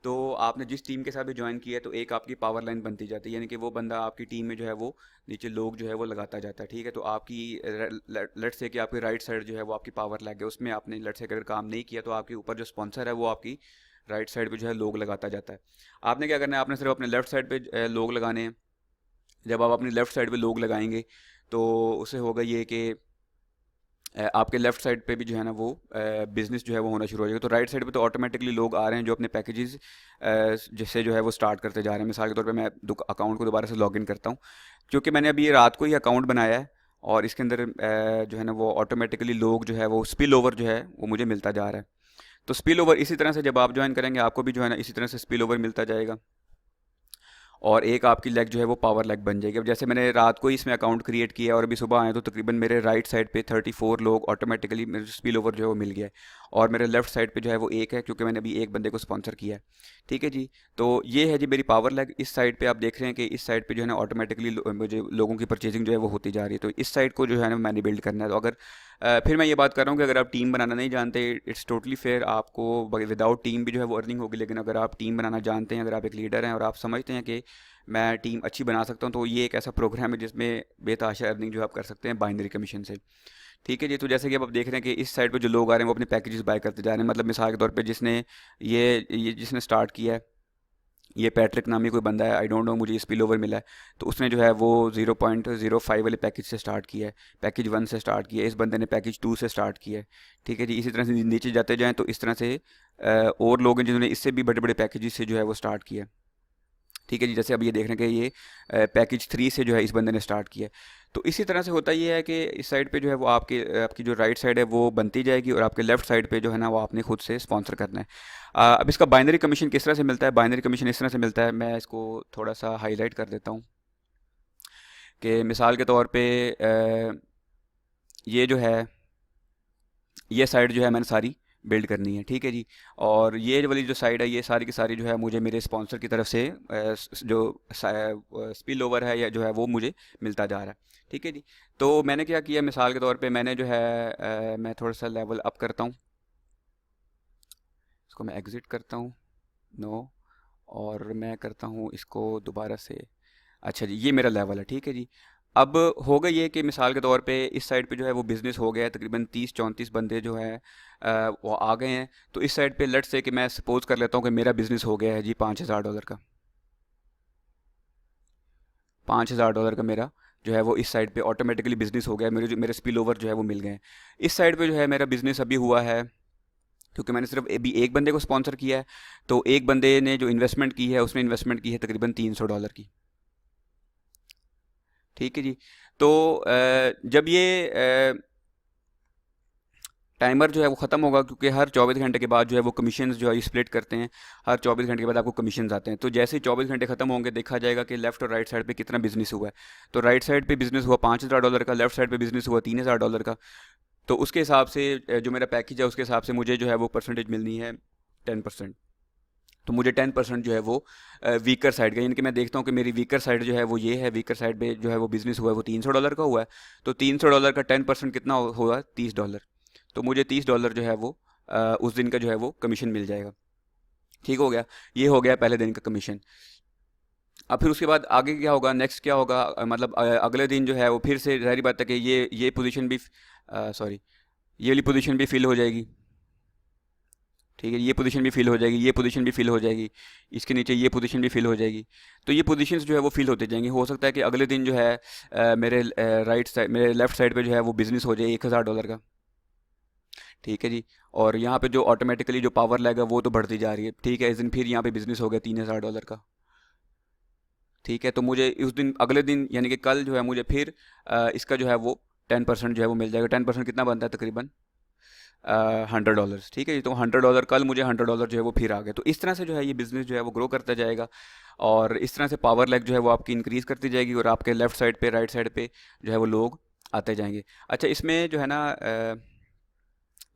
तो आपने जिस टीम के साथ भी ज्वाइन किया है तो एक आपकी पावर लाइन बनती जाती है, यानी कि वो बंदा आपकी टीम में जो है वो नीचे लोग जो है वो लगाता जाता है। ठीक है, तो आपकी लेट से कि आपकी राइट साइड जो है वो आपकी पावर लैग है, उसमें आपने लेट से अगर काम नहीं किया तो आपके ऊपर जो स्पॉन्सर है वो आपकी राइट साइड पे जो है लोग लगाता जाता है। आपने क्या करना है, आपने सिर्फ अपने लेफ्ट साइड पे लोग लगाने हैं। जब आप अपनी लेफ़्ट साइड पे लोग लगाएंगे तो उससे होगा ये कि आपके लेफ़्ट साइड पे भी जो है ना वो बिज़नेस जो है वो होना शुरू हो जाएगा। तो राइट साइड पे तो ऑटोमेटिकली लोग आ रहे हैं जो अपने पैकेजेस जिससे जो है वो स्टार्ट करते जा रहे हैं। मिसाल के तौर पे मैं अकाउंट को दोबारा से लॉगिन करता हूँ, क्योंकि मैंने अभी रात को ही अकाउंट बनाया है, और इसके अंदर जो है ना वो ऑटोमेटिकली लोग जो है वो स्पिल ओवर जो है वो मुझे मिलता जा रहा है। तो स्पिल ओवर इसी तरह से जब आप ज्वाइन करेंगे आपको भी जो है ना इसी तरह से स्पिल ओवर मिलता जाएगा, और एक आपकी लेग जो है वो पावर लेग बन जाएगी। अब जैसे मैंने रात को ही इसमें अकाउंट क्रिएट किया और अभी सुबह आए तो तकरीबन मेरे राइट साइड पे 34 लोग ऑटोमेटिकली मेरे स्पिल ओवर जो है वो मिल गया है, और मेरे लेफ्ट साइड पे जो है वो एक है, क्योंकि मैंने अभी एक बंदे को स्पॉन्सर किया है। ठीक है जी, तो ये है जी मेरी पावर लेग। इस साइड पे आप देख रहे हैं कि इस साइड पे जो है ना ऑटोमेटिकली मुझे लोगों की परचेजिंग जो है वो होती जा रही है, तो इस साइड को जो है ना मैंने बिल्ड करना है। तो अगर फिर मैं ये बात कर रहा हूँ कि अगर आप टीम बनाना नहीं जानते, इट्स टोटली फेयर, आपको विदाउट टीम भी जो है वो अर्निंग होगी। लेकिन अगर आप टीम बनाना जानते हैं, अगर आप एक लीडर हैं और आप समझते हैं कि मैं टीम अच्छी बना सकता हूँ, तो ये एक ऐसा प्रोग्राम है जिसमें बेतहाशा अर्निंग जो आप कर सकते हैं बाइनरी कमीशन से। ठीक है जी, तो जैसे कि अब आप देख रहे हैं कि इस साइड पे जो लोग आ रहे हैं वो अपने पैकेजेस बाय करते जा रहे हैं। मतलब मिसाल के तौर पे ये जिसने स्टार्ट किया है, ये पैट्रिक नामी कोई बंदा है, आई डोंट नो, मुझे स्पिल ओवर मिला है, तो उसने जो है वो 0.05 वाले पैकेज से स्टार्ट किया है, पैकेज 1 से स्टार्ट किया है। इस बंदे ने पैकेज 2 से स्टार्ट किया है। ठीक है जी, इसी तरह से नीचे जाते जाएँ तो इस तरह से और लोग हैं जिन्होंने इससे भी बड़े बड़े पैकेजेस से जो है वो स्टार्ट किया है। ठीक है जी, जैसे अब ये देख रहे हैं कि ये पैकेज 3 से जो है इस बंदे ने स्टार्ट किया है। तो इसी तरह से होता ये है कि इस साइड पे जो है वो आपकी जो राइट साइड है वो बनती जाएगी, और आपके लेफ्ट साइड पे जो है ना वो आपने खुद से स्पॉन्सर करना है। अब इसका बाइनरी कमीशन किस तरह से मिलता है? बाइनरी कमीशन इस तरह से मिलता है, मैं इसको थोड़ा सा हाईलाइट कर देता हूँ कि मिसाल के तौर पे ये जो है ये साइड जो है मैंने सारी बिल्ड करनी है। ठीक है जी, और ये वाली जो साइड है ये सारी की सारी जो है मुझे मेरे स्पॉन्सर की तरफ से जो स्पिल ओवर है या जो है वो मुझे मिलता जा रहा है। ठीक है जी, तो मैंने क्या किया, मिसाल के तौर पे मैंने जो है मैं थोड़ा सा लेवल अप करता हूँ, इसको मैं एग्ज़िट करता हूँ, नो, और मैं करता हूँ इसको दोबारा से। अच्छा जी, ये मेरा लेवल है। ठीक है जी, अब होगा ये कि मिसाल के तौर पे इस साइड पे जो है वो बिज़नेस हो गया है, तकरीबन 30-34 बंदे जो हैं वो आ गए हैं। तो इस साइड पे लेट्स से कि मैं सपोज कर लेता हूँ कि मेरा बिज़नेस हो गया है जी $5000 का। $5000 का मेरा जो है वो इस साइड पे ऑटोमेटिकली बिज़नेस हो गया है, मेरे स्पिल ओवर जो है वो मिल गए हैं। इस साइड पे जो है मेरा बिज़नेस अभी हुआ है, क्योंकि मैंने सिर्फ अभी एक बंदे को स्पॉन्सर किया है। तो एक बंदे ने जो इन्वेस्टमेंट की है उसने इन्वेस्टमेंट की है तकरीबन $300 की। ठीक है जी, तो जब ये टाइमर जो है वो ख़त्म होगा, क्योंकि हर 24 घंटे के बाद जो है वो कमीशंस जो है ये स्प्लिट करते हैं, हर 24 घंटे के बाद आपको कमीशंस आते हैं। तो जैसे ही 24 घंटे ख़त्म होंगे देखा जाएगा कि लेफ़्ट और राइट साइड पे कितना बिजनेस हुआ है। तो राइट साइड पे बिजनेस हुआ $5000 का, लेफ्ट साइड पे बिजनेस हुआ $3000 का। तो उसके हिसाब से जो मेरा पैकेज है उसके हिसाब से मुझे जो है वो परसेंटेज मिलनी है 10%। तो मुझे 10% जो है वो वीकर साइड का, यानी कि मैं देखता हूँ कि मेरी वीकर साइड जो है वो ये है, वीकर साइड पे जो है वो बिज़नेस हुआ है वो $300 का हुआ है। तो $300 का 10% कितना हुआ? $30। तो मुझे $30 जो है वो उस दिन का जो है वो कमीशन मिल जाएगा। ठीक हो गया, ये हो गया पहले दिन का कमीशन। अब फिर उसके बाद आगे क्या होगा, नेक्स्ट क्या होगा, मतलब अगले दिन जो है वो फिर से ज़ाहिर बात है कि ये पोजीशन भी, सॉरी, ये वाली पोजीशन भी फिल हो जाएगी। ठीक है, ये पोजीशन भी फिल हो जाएगी, ये पोजीशन भी फिल हो जाएगी, इसके नीचे ये पोजीशन भी फिल हो जाएगी। तो ये पोजीशंस जो है वो फिल होते जाएंगे। हो सकता है कि अगले दिन जो है मेरे राइट साइड, मेरे लेफ्ट साइड पे जो है वो बिज़नेस हो जाए $1000 का। ठीक है जी। और यहाँ पे जो ऑटोमेटिकली जो पावर लैग है वो तो बढ़ती जा रही है। ठीक है, इस दिन फिर यहाँ पे बिज़नेस हो गया $3000 का। ठीक है, तो मुझे उस दिन, अगले दिन यानी कि कल जो है मुझे फिर इसका जो है वो 10% जो है वो मिल जाएगा। 10% कितना बनता है तकरीबन $100। ठीक है जी, तो $100 कल मुझे $100 जो है वो फिर आ गए। तो इस तरह से जो है ये बिज़नेस जो है वो ग्रो करता जाएगा, और इस तरह से पावर लेग जो है वो आपकी इंक्रीज़ करती जाएगी, और आपके लेफ़्ट साइड पे, राइट साइड पे जो है वो लोग आते जाएंगे। अच्छा, इसमें जो है ना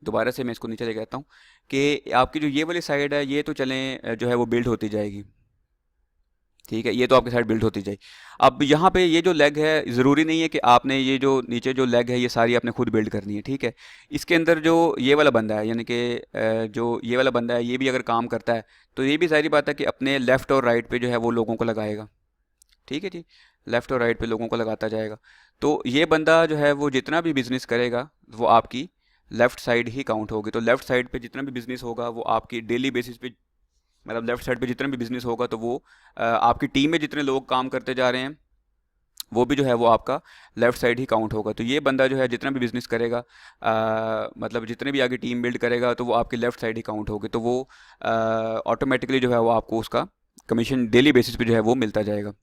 दोबारा से मैं इसको नीचे लेके आता हूँ कि आपकी जो ये वाली साइड है ये तो चलें जो है वो बिल्ड होती जाएगी। ठीक है, ये तो आपकी साइड बिल्ड होती जाए। अब यहाँ पे ये जो लेग है, ज़रूरी नहीं है कि आपने ये जो नीचे जो लेग है ये सारी आपने खुद बिल्ड करनी है। ठीक है, इसके अंदर जो ये वाला बंदा है, यानी कि जो ये वाला बंदा है, ये भी अगर काम करता है तो ये भी सारी बात है कि अपने लेफ़्ट और राइट पे जो है वो लोगों को लगाएगा। ठीक है जी, लेफ़्ट और राइट पे लोगों को लगाता जाएगा। तो ये बंदा जो है वो जितना भी बिज़नेस करेगा वो आपकी लेफ़्ट साइड ही काउंट होगी। तो लेफ़्ट साइड पे जितना भी बिज़नेस होगा वो आपकी डेली बेसिस पे, मतलब लेफ्ट साइड पे जितना भी बिजनेस होगा तो वो आपकी टीम में जितने लोग काम करते जा रहे हैं वो भी जो है वो आपका लेफ्ट साइड ही काउंट होगा। तो ये बंदा जो है जितना भी बिजनेस करेगा, मतलब जितने भी आगे टीम बिल्ड करेगा तो वो आपकी लेफ्ट साइड ही काउंट होगी। तो वो ऑटोमेटिकली जो है वो आपको उसका कमीशन डेली बेसिस पे जो है वो मिलता जाएगा।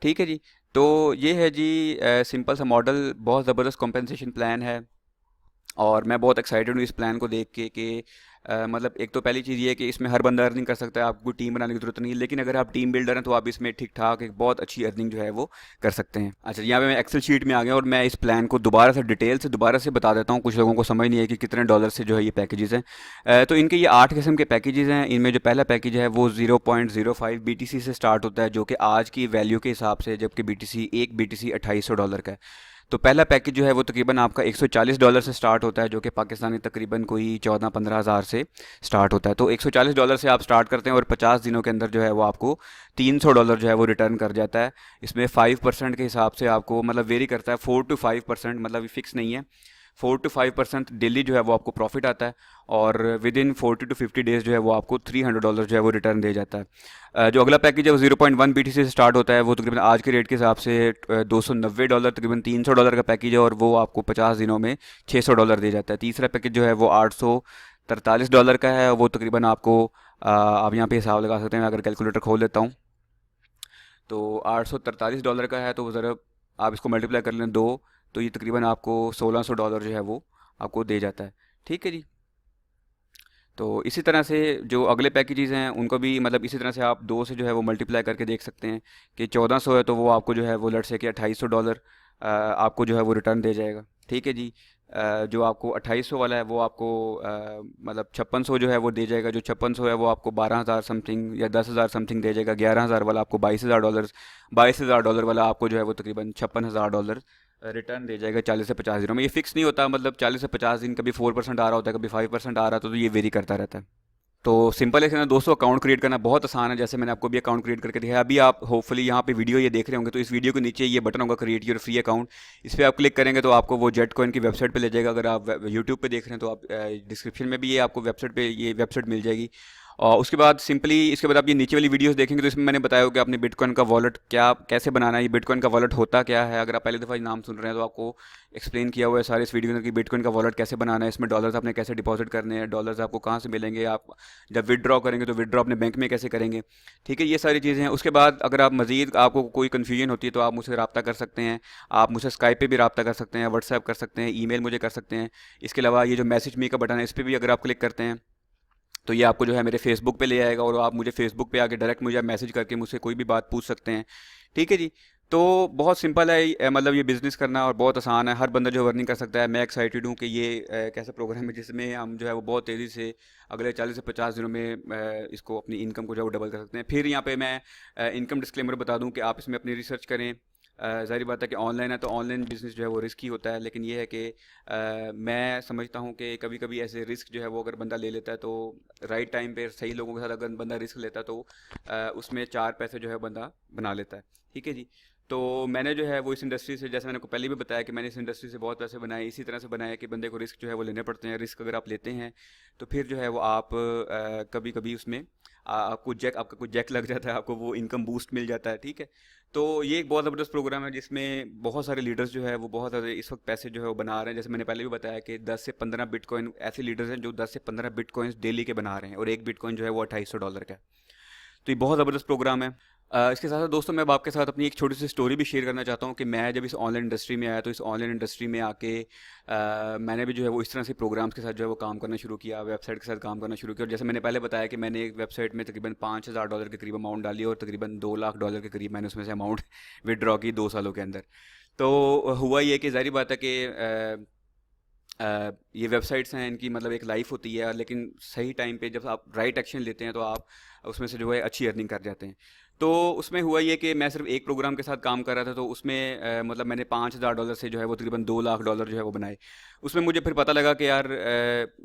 ठीक है जी। तो ये है जी सिंपल सा मॉडल, बहुत ज़बरदस्त कॉम्पेंसेशन प्लान है, और मैं बहुत एक्साइटेड हूँ इस प्लान को देख के कि मतलब एक तो पहली चीज़ ये है कि इसमें हर बंदा अर्निंग कर सकता है, आपको टीम बनाने की ज़रूरत नहीं है। लेकिन अगर आप टीम बिल्डर हैं तो आप इसमें ठीक ठाक एक बहुत अच्छी अर्निंग जो है वो कर सकते हैं। अच्छा, यहाँ पे मैं एक्सेल शीट में आ गया और मैं इस प्लान को दोबारा से डिटेल से दोबारा से बता देता हूँ। कुछ लोगों को समझ नहीं है कि कितने डॉलर से जो है ये पैकेजेस हैं। तो इनके ये 8 किस्म के पैकेजेस हैं। इनमें जो पहला पैकेज है वो 0.05 BTC से स्टार्ट होता है, जो कि आज की वैल्यू के हिसाब से, जबकि एक BTC $2800 का है। तो पहला पैकेज जो है वो तकरीबन आपका $140 से स्टार्ट होता है, जो कि पाकिस्तानी तकरीबन कोई 14-15 हज़ार से स्टार्ट होता है। तो $140 से आप स्टार्ट करते हैं और 50 दिनों के अंदर जो है वो आपको $300 जो है वो रिटर्न कर जाता है। इसमें 5% के हिसाब से आपको, मतलब वेरी करता है, 4 to 5%, मतलब फिक्स नहीं है। 4 to 5% डेली जो है वो आपको प्रॉफिट आता है, और विद इन 40 to 50 डेज़ जो है वो आपको $300 जो है वो रिटर्न दे जाता है। जो अगला पैकेज है वो 0.1 BTC से स्टार्ट होता है। वो तकरीबन आज के रेट के हिसाब से $290, तकरीबन $300 का पैकेज है, और वो आपको 50 दिनों में $600 दे जाता है। तीसरा पैकेज जो है वो $843 का है। वो तकरीबन आपको आप यहाँ पे हिसाब लगा सकते हैं। मैं अगर कैलकुलेटर खोल लेता हूँ तो $843 का है, तो ज़रा आप इसको मल्टीप्लाई कर लें 2, तो ये तकरीबन आपको $1600 जो है वो आपको दे जाता है। ठीक है जी। तो इसी तरह से जो अगले पैकेजेस हैं उनको भी, मतलब इसी तरह से आप 2 से जो है वो मल्टीप्लाई करके देख सकते हैं कि 1400 है तो वो आपको जो है वो लेट्स से कि $2800 आपको जो है वो रिटर्न दे जाएगा। ठीक है जी। जो आपको 2800 वाला है वो आपको मतलब 5600 जो है वो दे जाएगा। जो 5600 है वो आपको 12,000 समथिंग या 10,000 समथिंग दे जाएगा। 11,000 वाला आपको $22,000, $22,000 वाला आपको जो है वो तकरीबन $56,000 रिटर्न दे जाएगा 40 से 50 दिनों में। ये फिक्स नहीं होता, मतलब 40 से 50 दिन, कभी 4% आ रहा होता है, कभी 5% आ रहा होता है, तो ये वेरी करता रहता है। तो सिंपल है ना दोस्तों, अकाउंट क्रिएट करना बहुत आसान है। जैसे मैंने आपको भी अकाउंट क्रिएट करके दिखाया। अभी आप होपफुली यहाँ पे वीडियो ये देख रहे होंगे, तो इस वीडियो के नीचे ये बटन होगा क्रिएट योर फ्री अकाउंट। इस पर आप क्लिक करेंगे तो आपको वो जेट कॉइन की वेबसाइट पे ले जाएगा। अगर आप यूट्यूब पे देख रहे हैं तो आप डिस्क्रिप्शन में भी ये आपको वेबसाइट पे ये वेबसाइट मिल जाएगी। और उसके बाद सिंपली इसके बाद आप ये नीचे वाली वीडियोस देखेंगे तो इसमें मैंने बताया होगा कि आपने बिटकॉइन का वॉलेट क्या कैसे बनाना है, ये बिटकॉइन का वॉलेट होता क्या है। अगर आप पहली दफ़ा नाम सुन रहे हैं तो आपको एक्सप्लेन किया हुआ है सारे इस वीडियो में कि बिटकॉइन का वॉलेट कैसे बनाना है, इसमें डॉलर्स आपने कैसे डिपॉजिट करने हैं, डॉलर्स आपको कहाँ से मिलेंगे, आप जब विदड्रॉ करेंगे तो विदड्रॉ अपने बैंक में कैसे करेंगे। ठीक है, ये सारी चीज़ें हैं। उसके बाद अगर आप मज़ीद आपको कोई कन्फ्यूजन होती है तो आप मुझसे रब्ता कर सकते हैं। आप मुझसे स्काइप पे भी रब्ता कर सकते हैं, व्हाट्सएप कर सकते हैं, ईमेल मुझे कर सकते हैं। इसके अलावा ये जो मैसेज मी का बटन है इस पर भी अगर आप क्लिक करते हैं तो ये आपको जो है मेरे फेसबुक पे ले आएगा, और आप मुझे फेसबुक पे आके डायरेक्ट मुझे मैसेज करके मुझसे कोई भी बात पूछ सकते हैं। ठीक है जी। तो बहुत सिंपल है मतलब ये बिज़नेस करना, और बहुत आसान है, हर बंदा जो अर्निंग कर सकता है। मैं एक्साइटेड हूँ कि ये कैसा प्रोग्राम है जिसमें हम जो है वो बहुत तेज़ी से अगले 40 से 50 दिनों में इसको अपनी इनकम को जो है वो डबल कर सकते हैं। फिर यहाँ पे मैं इनकम डिस्क्लेमर बता दूँ कि आप इसमें अपनी रिसर्च करें। ज़ाहिर बात है कि ऑनलाइन है तो ऑनलाइन बिज़नेस जो है वो रिस्की होता है, लेकिन ये है कि मैं समझता हूँ कि कभी कभी ऐसे रिस्क जो है वो अगर बंदा ले लेता है तो राइट टाइम पे सही लोगों के साथ अगर बंदा रिस्क लेता है तो उसमें 4 पैसे जो है बंदा बना लेता है। ठीक है जी। तो मैंने जो है वो इस इंडस्ट्री से, जैसे मैंने को पहले भी बताया कि मैंने इस इंडस्ट्री से बहुत पैसे बनाए, इसी तरह से बनाए कि बंदे को रिस्क जो है वो लेने पड़ते हैं। रिस्क अगर आप लेते हैं तो फिर जो है वो आप कभी कभी उसमें आपका कुछ जैक लग जाता है, आपको वो इनकम बूस्ट मिल जाता है, ठीक है। तो ये एक बहुत ज़बरदस्त प्रोग्राम है जिसमें बहुत सारे लीडर्स जो है वो बहुत ज़्यादा इस वक्त पैसे जो है वो बना रहे हैं। जैसे मैंने पहले भी बताया कि 10 से 15 बिटकॉइन ऐसे लीडर्स हैं जो 10 से 15 बिटकॉइंस डेली के बना रहे हैं, और एक बिटकॉइन जो है वो $2800 का है। तो ये बहुत ज़बरदस्त प्रोग्राम है। इसके साथ साथ दोस्तों मैं अब आपके साथ अपनी एक छोटी सी स्टोरी भी शेयर करना चाहता हूँ कि मैं जब इस ऑनलाइन इंडस्ट्री में आया तो इस ऑनलाइन इंडस्ट्री में आके मैंने भी जो है वो इस तरह से प्रोग्राम्स के साथ जो है वो काम करना शुरू किया, वेबसाइट के साथ काम करना शुरू किया। और जैसे मैंने पहले बताया कि मैंने एक वेबसाइट में तकरीबन $5000 के करीब अमाउंट डाली और तकरीबन $2 लाख के करीब मैंने उसमें से अमाउंट विदड्रॉ की 2 सालों के अंदर। तो हुआ ये कि ज़ाहिर बात है कि ये वेबसाइट्स हैं, इनकी मतलब एक लाइफ होती है, लेकिन सही टाइम पे जब आप राइट एक्शन लेते हैं तो आप उसमें से जो है अच्छी अर्निंग कर जाते हैं। तो उसमें हुआ ये कि मैं सिर्फ एक प्रोग्राम के साथ काम कर रहा था, तो उसमें मतलब मैंने $5000 से जो है वो तकरीबन $2 लाख जो है वो बनाए। उसमें मुझे फिर पता लगा कि यार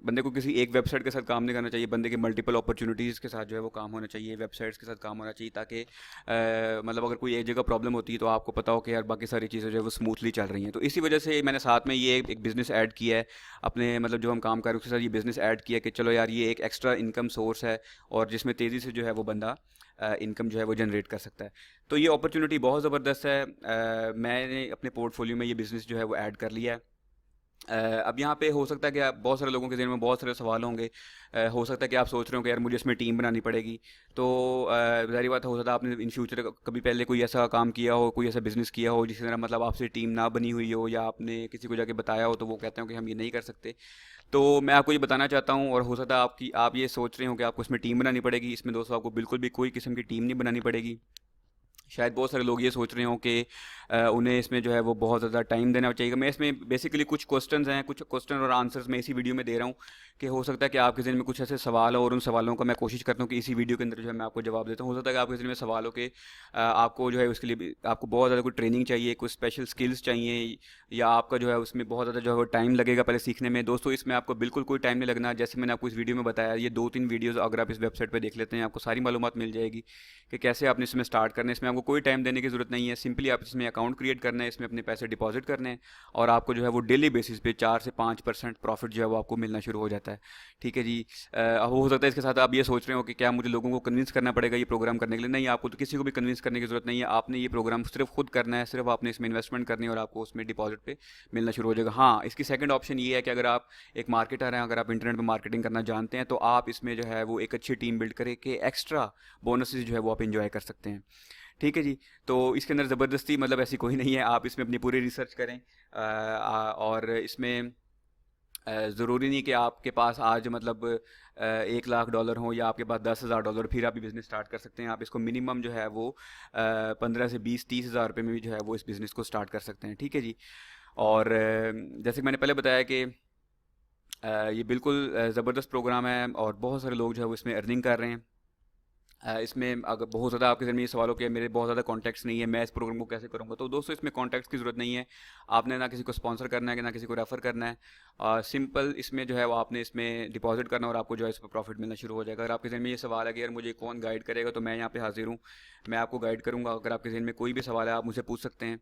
बंदे को किसी एक वेबसाइट के साथ काम नहीं करना चाहिए, बंदे के मल्टीपल अपॉर्चुनिटीज़ के साथ जो है वो काम होना चाहिए, वेबसाइट्स के साथ काम होना चाहिए, ताकि मतलब अगर कोई एक जगह प्रॉब्लम होती है तो आपको पता हो कि यार बाकी सारी चीज़ें जो है वो स्मूथली चल रही हैं। तो इसी वजह से मैंने साथ में ये एक बिज़नेस ऐड किया है अपने, मतलब जो हम काम कर रहे हैं उसके साथ ये बिज़नेस ऐड किया कि चलो यार ये एक एक्स्ट्रा इनकम सोर्स है और जिसमें तेज़ी से जो है वो बंदा इनकम जो है वो जनरेट कर सकता है। तो ये अपॉर्चुनिटी बहुत ज़बरदस्त है। मैंने अपने पोर्टफोलियो में ये बिज़नेस जो है वो ऐड कर लिया है। अब यहाँ पे हो सकता है कि आप बहुत सारे लोगों के ज़हन में बहुत सारे सवाल होंगे। हो सकता है कि आप सोच रहे हो कि यार मुझे इसमें टीम बनानी पड़ेगी। तो ज़ाहिर बात है, हो सकता है आपने इन फ्यूचर कभी पहले कोई ऐसा काम किया हो, कोई ऐसा बिज़नेस किया हो जिसके अंदर मतलब आपसे टीम ना बनी हुई हो, या आपने किसी को जाके बताया हो तो वो कहते हो कि हम ये नहीं कर सकते। तो मैं आपको ये बताना चाहता हूँ, और हो सकता है आप ये सोच रहे हो कि आपको इसमें टीम बनानी पड़ेगी। इसमें दोस्तों आपको बिल्कुल भी कोई किस्म की टीम नहीं बनानी पड़ेगी। शायद बहुत सारे लोग ये सोच रहे हों कि उन्हें इसमें जो है वो बहुत ज़्यादा टाइम देना चाहिए। मैं इसमें बेसिकली कुछ क्वेश्चंस हैं, कुछ क्वेश्चन और आंसर्स मैं इसी वीडियो में दे रहा हूँ कि हो सकता है कि आपके ज़हन में कुछ ऐसे सवाल हो, और उन सवालों का मैं कोशिश करता हूँ कि इसी वीडियो के अंदर जो है मैं आपको जवाब देता हूँ। हो सकता है कि आपके ज़हन में सवाल हो कि आपको जो है उसके लिए आपको बहुत ज़्यादा कोई ट्रेनिंग चाहिए, कुछ स्पेशल स्किल्स चाहिए, या आपका जो है उसमें बहुत ज़्यादा जो है वो टाइम लगेगा पहले सीखने में। दोस्तों इसमें आपको बिल्कुल कोई टाइम नहीं लगना। जैसे मैंने आपको इस वीडियो में बताया, ये 2-3 वीडियोज़ अगर आप इस वेबसाइट पर देख लेते हैं आपको सारी मालूमात मिल जाएगी कि कैसे आपने इसमें स्टार्ट करना है। इसमें आपको कोई टाइम देने की ज़रूरत नहीं है। सिंपली आप इसमें अकाउंट क्रिएट करना है, इसमें अपने पैसे डिपॉजिट करने हैं, और आपको जो है वो डेली बेसिस पे 4 से 5% प्रॉफिट जो है वो आपको मिलना शुरू हो जाता है। ठीक है जी। अब हो सकता है इसके साथ आप ये सोच रहे हो कि क्या मुझे लोगों को कन्विंस करना पड़ेगा ये प्रोग्राम करने के लिए। नहीं, आपको तो किसी को भी कन्विंस करने की ज़रूरत नहीं है। आपने ये प्रोग्राम सिर्फ खुद करना है, सिर्फ आपने इसमें इन्वेस्टमेंट करनी है और आपको उसमें डिपॉजिट पे मिलना शुरू हो जाएगा। हाँ, इसकी सेकंड ऑप्शन ये है कि अगर आप एक मार्केटर हैं, अगर आप इंटरनेट पर मार्केटिंग करना जानते हैं, तो आप इसमें जो है वो एक अच्छी टीम बिल्ड करके एक्स्ट्रा बोनसेस जो है वो आप इंजॉय कर सकते हैं। ठीक है जी। तो इसके अंदर ज़बरदस्ती मतलब ऐसी कोई नहीं है, आप इसमें अपनी पूरी रिसर्च करें। और इसमें ज़रूरी नहीं कि आपके पास आज मतलब $1 लाख हो या आपके पास $10,000 फिर आप ये बिज़नेस स्टार्ट कर सकते हैं। आप इसको मिनिमम जो है वो 15 से 20-30 हज़ार रुपये में भी जो है वो इस बिज़नेस को स्टार्ट कर सकते हैं। ठीक है जी। और जैसे कि मैंने पहले बताया कि ये बिल्कुल ज़बरदस्त प्रोग्राम है और बहुत सारे लोग जो है वो इसमें अर्निंग कर रहे हैं। इसमें अगर बहुत ज़्यादा आपके ज़हन में ये सवाल हो कि मेरे बहुत ज़्यादा कॉन्टैक्ट्स नहीं है, मैं इस प्रोग्राम को कैसे करूँगा, तो दोस्तों इसमें कॉन्टैक्ट्स की ज़रूरत नहीं है। आपने ना किसी को स्पॉन्सर करना है, ना किसी को रेफ़र करना है। सिंपल इसमें जो है वो आपने इसमें डिपॉजिट करना और आपको जो है इस पर प्रॉफिट मिलना शुरू हो जाएगा। अगर आपके ज़हन में ये सवाल है कि यार मुझे कौन गाइड करेगा, तो मैं यहाँ पे हाज़िर हूँ, मैं आपको गाइड करूँगा। अगर आपके ज़हन में कोई भी सवाल है आप मुझसे पूछ सकते हैं।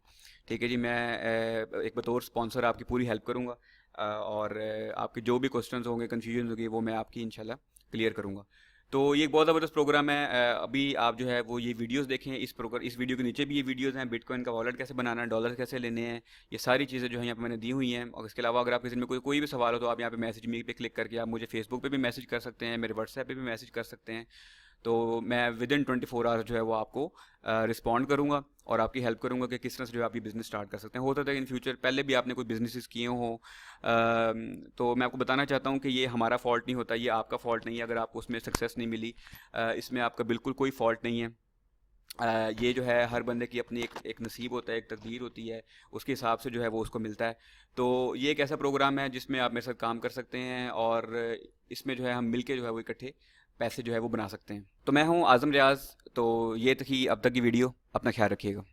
ठीक है जी। मैं एक बतौर स्पॉन्सर आपकी पूरी हेल्प करूँगा, और आपके जो भी क्वेश्चंस होंगे, कन्फ्यूजन होगी, वो मैं आपकी इंशाल्लाह क्लियर करूँगा। तो ये एक बहुत ज़बरदस्त प्रोग्राम है। अभी आप जो है वो ये वीडियोस देखें, इस वीडियो के नीचे भी ये वीडियोस हैं, बिटकॉइन का वॉलेट कैसे बनाना है, डॉलर कैसे लेने हैं, ये सारी चीज़ें जो है यहाँ पे मैंने दी हुई हैं। और इसके अलावा अगर आपके ज़हन में कोई भी सवाल हो तो आप यहाँ पे मैसेज मी पे क्लिक करके आप मुझे फेसबुक पे भी मैसेज कर सकते हैं, मेरे व्हाट्सएप पे भी मैसेज कर सकते हैं। तो मैं विदिन 24 आवर्स जो है वो आपको रिस्पॉन्ड करूँगा और आपकी हेल्प करूँगा कि किस तरह से जो है आप ये बिज़नेस स्टार्ट कर सकते हैं। हो सकता है इन फ्यूचर पहले भी आपने कोई बिजनेसेस किए हों, तो मैं आपको बताना चाहता हूँ कि ये हमारा फॉल्ट नहीं होता, ये आपका फॉल्ट नहीं है अगर आपको उसमें सक्सेस नहीं मिली। इसमें आपका बिल्कुल कोई फॉल्ट नहीं है। ये जो है हर बंदे की अपनी एक नसीब होता है, एक तकदीर होती है, उसके हिसाब से जो है वो उसको मिलता है। तो ये एक ऐसा प्रोग्राम है जिसमें आप मेरे साथ काम कर सकते हैं, और इसमें जो है हम मिलके जो है वो इकट्ठे पैसे जो है वो बना सकते हैं। तो मैं हूँ आज़म रियाज़। तो ये थी अब तक की वीडियो। अपना ख्याल रखिएगा।